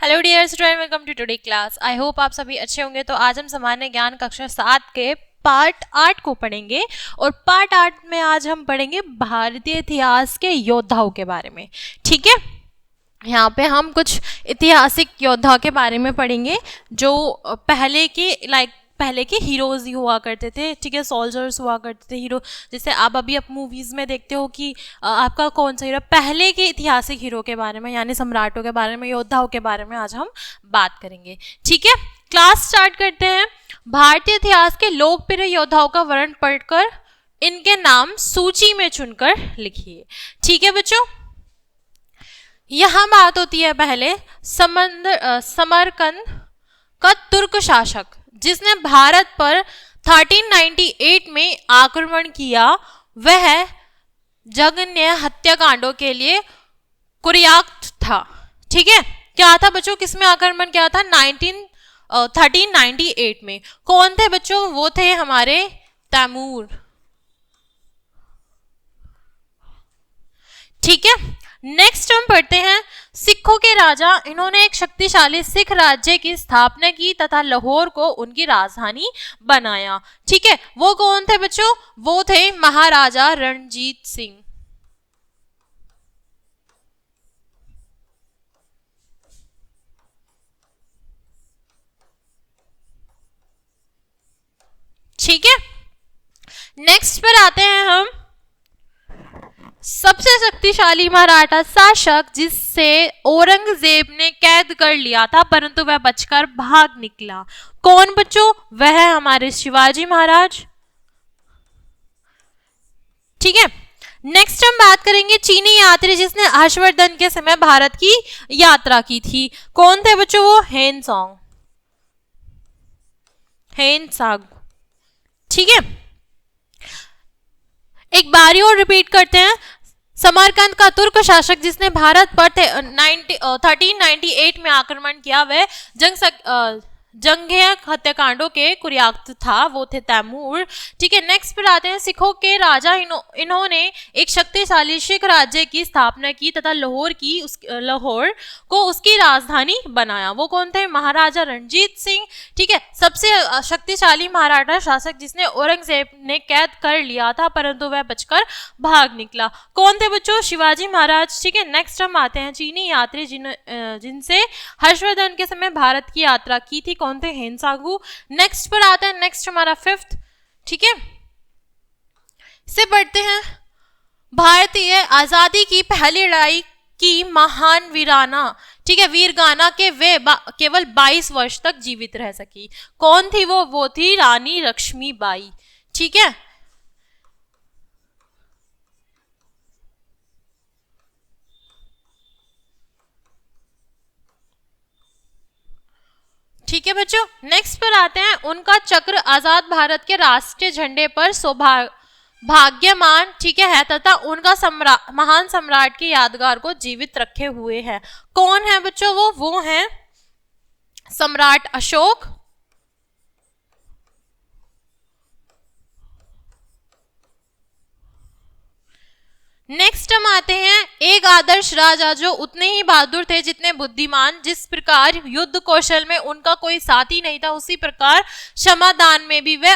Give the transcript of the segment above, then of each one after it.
Hello dear student, welcome to today class. I hope आप सभी अच्छे होंगे। तो आज हम सामान्य ज्ञान कक्षा 7 के पार्ट 8 को पढ़ेंगे और पार्ट 8 में आज हम पढ़ेंगे भारतीय इतिहास के योद्धाओं के बारे में। ठीक है, यहाँ पे हम कुछ ऐतिहासिक योद्धा के बारे में पढ़ेंगे जो पहले के हीरोज ही हुआ करते थे। ठीक है, सोल्जर्स हुआ करते थे, हीरो। जैसे आप अभी मूवीज में देखते हो कि आपका कौन सा हीरो, पहले के ऐतिहासिक हीरो के बारे में यानी सम्राटों के बारे में, योद्धाओं के बारे में आज हम बात करेंगे। ठीक है, क्लास स्टार्ट करते हैं। भारतीय इतिहास के लोकप्रिय योद्धाओं का वर्णन पढ़कर इनके नाम सूची में चुनकर लिखिए। ठीक है बच्चों, यहां बात होती है पहले समरकंद का तुर्क शासक जिसने भारत पर 1398 में आक्रमण किया। वह जघन्य हत्याकांडों के लिए कुख्यात था। ठीक है, क्या था बच्चों, किसमें आक्रमण किया था? 1398 में। कौन थे बच्चों? वो थे हमारे तैमूर। ठीक है, नेक्स्ट हम पढ़ते हैं सिखों के राजा। इन्होंने एक शक्तिशाली सिख राज्य की स्थापना की तथा लाहौर को उनकी राजधानी बनाया। ठीक है, वो कौन थे बच्चों? वो थे महाराजा रणजीत सिंह। ठीक है, नेक्स्ट पर आते हैं हम सबसे शक्तिशाली मराठा शासक जिससे औरंगजेब ने कैद कर लिया था परंतु वह बचकर भाग निकला। कौन बच्चों? वह है हमारे शिवाजी महाराज। ठीक है, नेक्स्ट हम बात करेंगे चीनी यात्री जिसने हर्षवर्धन के समय भारत की यात्रा की थी। कौन थे बच्चों? वो हेनसांग। ठीक है, एक बारी और रिपीट करते हैं। समरकंद का तुर्क शासक जिसने भारत पर 1398 में आक्रमण किया, वह जंगेय हत्याकांडों के कुख्यात था, वो थे तैमूर। ठीक है, नेक्स्ट पर आते हैं सिखों के राजा। इन्होंने एक शक्तिशाली सिख राज्य की स्थापना की तथा लाहौर को उसकी राजधानी बनाया। वो कौन थे? महाराजा रणजीत सिंह। ठीक है, सबसे शक्तिशाली मराठा शासक जिसने औरंगजेब ने कैद कर लिया था परंतु वह बचकर भाग निकला। कौन थे बच्चों? शिवाजी महाराज। ठीक है, नेक्स्ट हम आते हैं चीनी यात्री जिनसे हर्षवर्धन के समय भारत की यात्रा की थी। कौन थे? हेनसांगू। नेक्स्ट पर आते हैं, नेक्स्ट हमारा 5th। ठीक है, से पढ़ते हैं भारतीय आजादी की पहली लड़ाई की महान वीराना। ठीक है, वीरगाना के वे केवल 22 वर्ष तक जीवित रह सकी। कौन थी वो? वो थी रानी लक्ष्मीबाई। ठीक है, ठीक है बच्चों, नेक्स्ट पर आते हैं। उनका चक्र आजाद भारत के राष्ट्रीय झंडे पर भाग्यमान ठीक है तथा उनका महान सम्राट की यादगार को जीवित रखे हुए हैं। कौन है बच्चों? वो हैं सम्राट अशोक। नेक्स्ट हम आते हैं एक आदर्श राजा जो उतने ही बहादुर थे जितने बुद्धिमान। जिस प्रकार युद्ध कौशल में उनका कोई साथी नहीं था उसी प्रकार क्षमादान में भी वे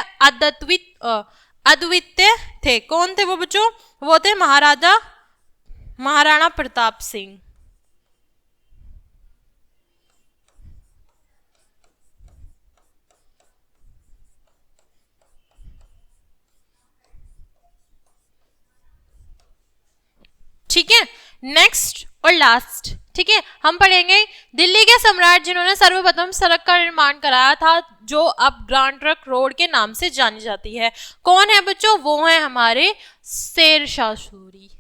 अद्वितीय थे। कौन थे वो बच्चों? वो थे महाराणा प्रताप सिंह। ठीक है, नेक्स्ट और लास्ट। ठीक है, हम पढ़ेंगे दिल्ली के सम्राट जिन्होंने सर्वप्रथम सड़क का निर्माण कराया था जो अब ग्रैंड ट्रंक रोड के नाम से जानी जाती है। कौन है बच्चों? वो है हमारे शेरशाह सूरी।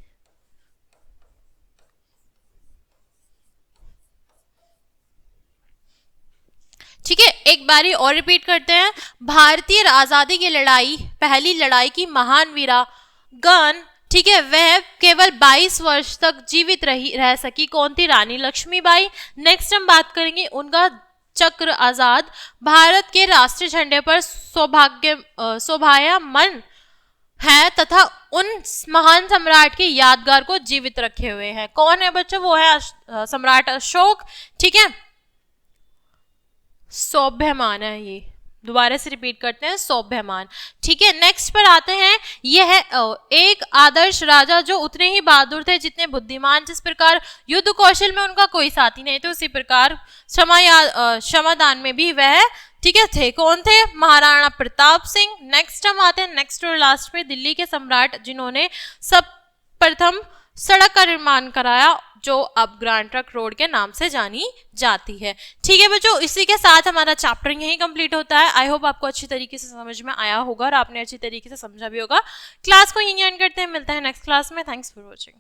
ठीक है, एक बारी और रिपीट करते हैं। भारतीय आजादी की लड़ाई, पहली लड़ाई की महान वीरांगना, ठीक है, वह केवल 22 वर्ष तक जीवित रह सकी। कौन थी? रानी लक्ष्मीबाई। नेक्स्ट हम बात करेंगे उनका चक्र आजाद भारत के राष्ट्रीय झंडे पर शोभायमान है तथा उन महान सम्राट की यादगार को जीवित रखे हुए हैं। कौन है बच्चों? वो है सम्राट अशोक। ठीक है, सौभ्यमान है, ये दोबारा से रिपीट करते हैं, सौभ्यमान। ठीक है, नेक्स्ट पर आते हैं, यह है एक आदर्श राजा जो उतने ही बहादुर थे जितने बुद्धिमान। जिस प्रकार युद्ध कौशल में उनका कोई साथी नहीं थे, उसी प्रकार क्षमादान में भी वह, ठीक है, थे। कौन थे? महाराणा प्रताप सिंह। नेक्स्ट हम आते हैं नेक्स्ट और लास्ट पे, दिल्ली के सम्राट जिन्होंने सब प्रथम सड़क का निर्माण कराया, जो अब ग्रैंड ट्रंक रोड के नाम से जानी जाती है। ठीक है बच्चों, इसी के साथ हमारा चैप्टर यहीं कंप्लीट होता है। आई होप आपको अच्छी तरीके से समझ में आया होगा और आपने अच्छी तरीके से समझा भी होगा। क्लास को यहीं एंड करते हैं, मिलते हैं नेक्स्ट क्लास में। Thanks for watching.